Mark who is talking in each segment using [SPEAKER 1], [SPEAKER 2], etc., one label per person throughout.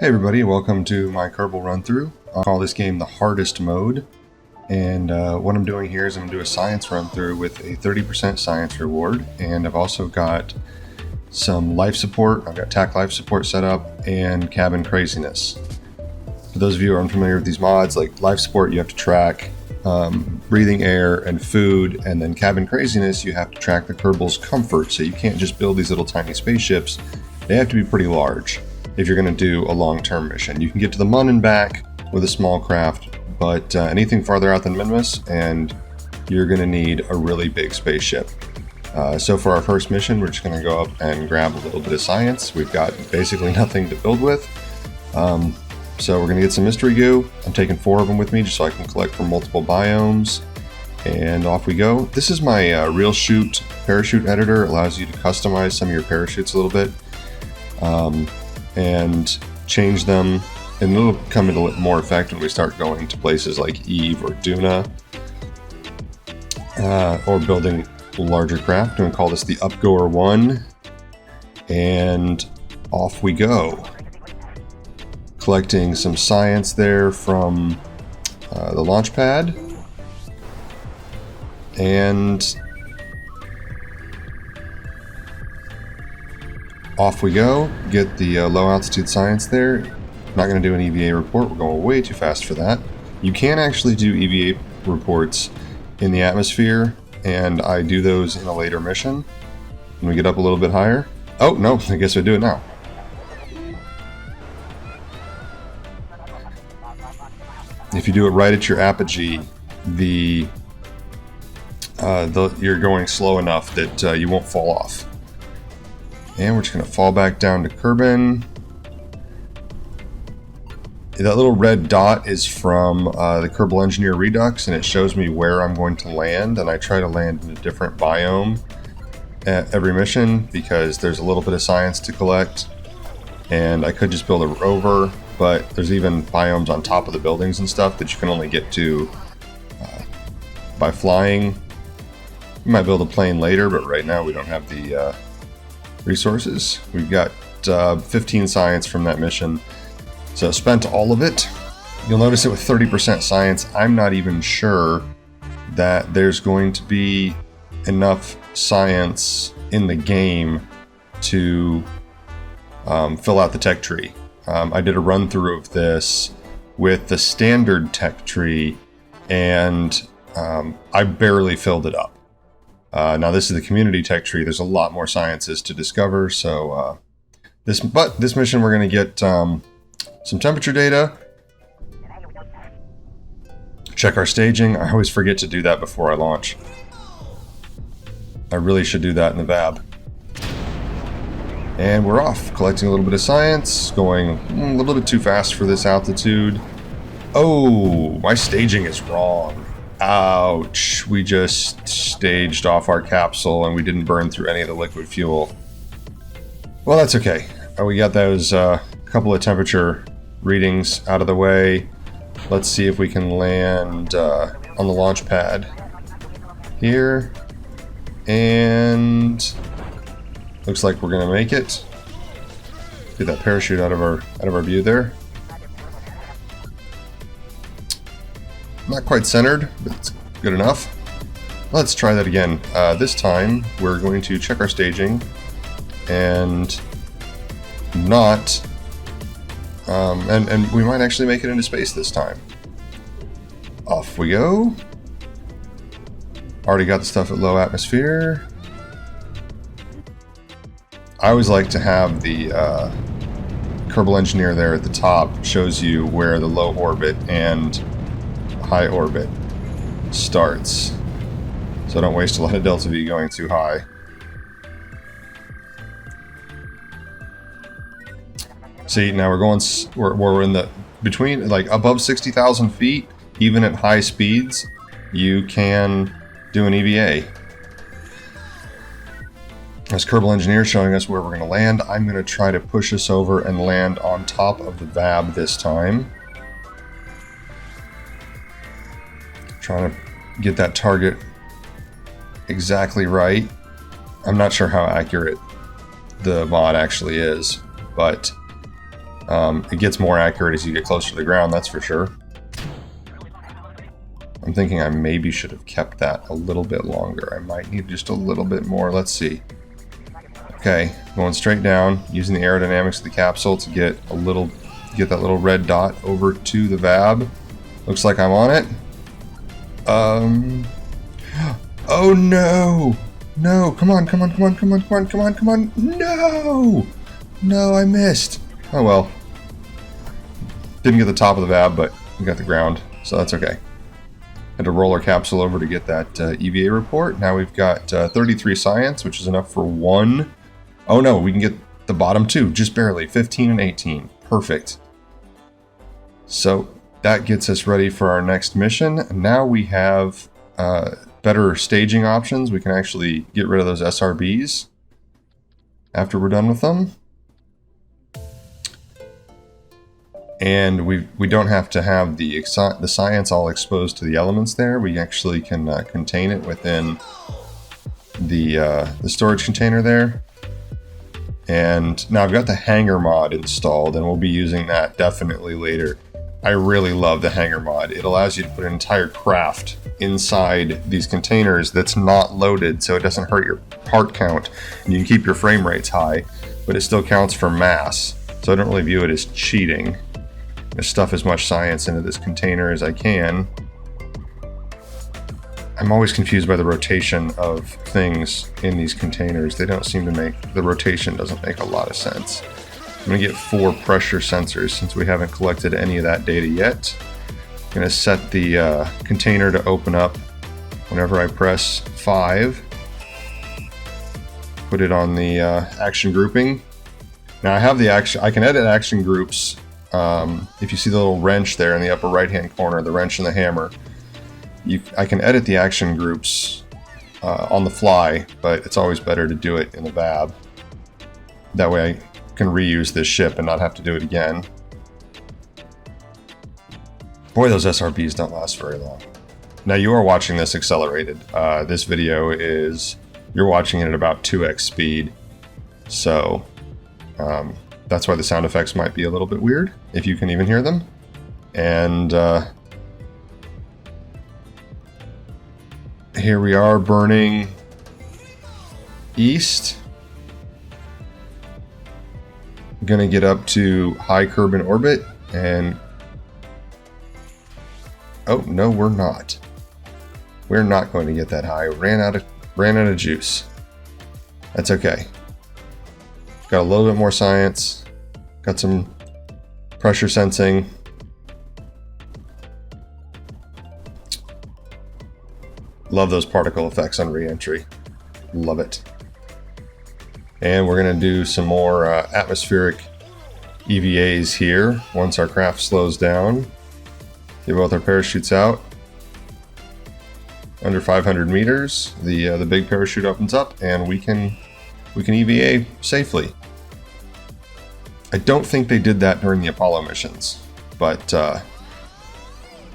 [SPEAKER 1] Hey everybody, welcome to my Kerbal run through. I'll call this game the hardest mode, and what I'm doing here is I'm going to do a science run through with a 30% science reward, and I've also got some life support. I've got TAC Life Support set up and Kabin Kraziness. For those of you who are unfamiliar with these mods, like life support you have to track breathing air and food, and then Kabin Kraziness you have to track the Kerbal's comfort, so you can't just build these little tiny spaceships. They have to be pretty large if you're going to do a long-term mission. You can get to the Mun and back with a small craft, but anything farther out than Minmus, and you're going to need a really big spaceship. So for our first mission, we're just going to go up and grab a little bit of science. We've got basically nothing to build with. So we're going to get some mystery goo. I'm taking 4 of them with me just so I can collect from multiple biomes. And off we go. This is my real shoot parachute editor. It allows you to customize some of your parachutes a little bit. And change them, and it'll come into more effect when we start going to places like Eve or Duna, or building larger craft. I'm going to call this the Upgoer 1, and off we go. Collecting some science there from the launch pad, and off we go, get the low altitude science there. Not going to do an EVA report, we're going way too fast for that. You can actually do EVA reports in the atmosphere, and I do those in a later mission when we get up a little bit higher. Oh no, I guess I do it now. If you do it right at your apogee, you're going slow enough that you won't fall off. And we're just going to fall back down to Kabin. That little red dot is from the Kerbal Engineer Redux, and it shows me where I'm going to land, and I try to land in a different biome at every mission because there's a little bit of science to collect, and I could just build a rover, but there's even biomes on top of the buildings and stuff that you can only get to by flying. You might build a plane later, but right now we don't have the resources. We've got 15 science from that mission, so spent all of it. You'll notice it with 30% science. I'm not even sure that there's going to be enough science in the game to fill out the tech tree. I did a run through of this with the standard tech tree, and I barely filled it up. Now this is the community tech tree. There's a lot more sciences to discover. So this mission we're going to get some temperature data. Check our staging. I always forget to do that before I launch. I really should do that in the VAB. And we're off, collecting a little bit of science, going a little bit too fast for this altitude. Oh, my staging is wrong. Ouch, we just staged off our capsule and we didn't burn through any of the liquid fuel. Well, that's okay. We got those couple of temperature readings out of the way. Let's see if we can land on the launch pad here. And looks like we're gonna make it. Get that parachute out of our view there. Not quite centered, but it's good enough. Let's try that again. This time, we're going to check our staging and not... and we might actually make it into space this time. Off we go. Already got the stuff at low atmosphere. I always like to have the Kerbal Engineer there at the top. Shows you where the low orbit and high orbit starts, so don't waste a lot of delta V going too high. See, now we're in the between, like above 60,000 feet. Even at high speeds, you can do an EVA. As Kerbal Engineer showing us where we're going to land, I'm going to try to push us over and land on top of the VAB this time. Trying to get that target exactly right. I'm not sure how accurate the mod actually is, but It gets more accurate as you get closer to the ground, that's for sure. I'm thinking I maybe should have kept that a little bit longer. I might need just a little bit more. Let's see. Okay, going straight down, using the aerodynamics of the capsule to get that little red dot over to the VAB. Looks like I'm on it. Oh no! No, come on. No! No, I missed. Oh well. Didn't get the top of the VAB, but we got the ground, so that's okay. Had to roll our capsule over to get that EVA report. Now we've got 33 science, which is enough for 1. Oh no, we can get the bottom 2, just barely. 15 and 18. Perfect. So that gets us ready for our next mission. Now we have better staging options. We can actually get rid of those SRBs after we're done with them. And we don't have to have the science all exposed to the elements there. We actually can contain it within the storage container there. And now I've got the hanger mod installed, and we'll be using that definitely later. I really love the hanger mod. It allows you to put an entire craft inside these containers that's not loaded, so it doesn't hurt your part count. And you can keep your frame rates high, but it still counts for mass. So I don't really view it as cheating. I stuff as much science into this container as I can. I'm always confused by the rotation of things in these containers. They don't seem to the rotation doesn't make a lot of sense. I'm going to get 4 pressure sensors since we haven't collected any of that data yet. I'm going to set the container to open up whenever I press 5. Put it on the action grouping. Now I have I can edit action groups. If you see the little wrench there in the upper right hand corner, the wrench and the hammer, I can edit the action groups on the fly, but it's always better to do it in the VAB. That way I can reuse this ship and not have to do it again. Boy, those SRBs don't last very long. Now you are watching this accelerated. This video you're watching it at about 2x speed. So that's why the sound effects might be a little bit weird, if you can even hear them. And here we are burning east. I'm gonna get up to high Kabin orbit and oh no, we're not. We're not going to get that high. Ran out of juice. That's okay. Got a little bit more science. Got some pressure sensing. Love those particle effects on re-entry. Love it. And we're going to do some more atmospheric EVAs here once our craft slows down. Get both our parachutes out. Under 500 meters, the big parachute opens up, and we can EVA safely. I don't think they did that during the Apollo missions, but that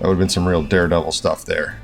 [SPEAKER 1] would have been some real daredevil stuff there.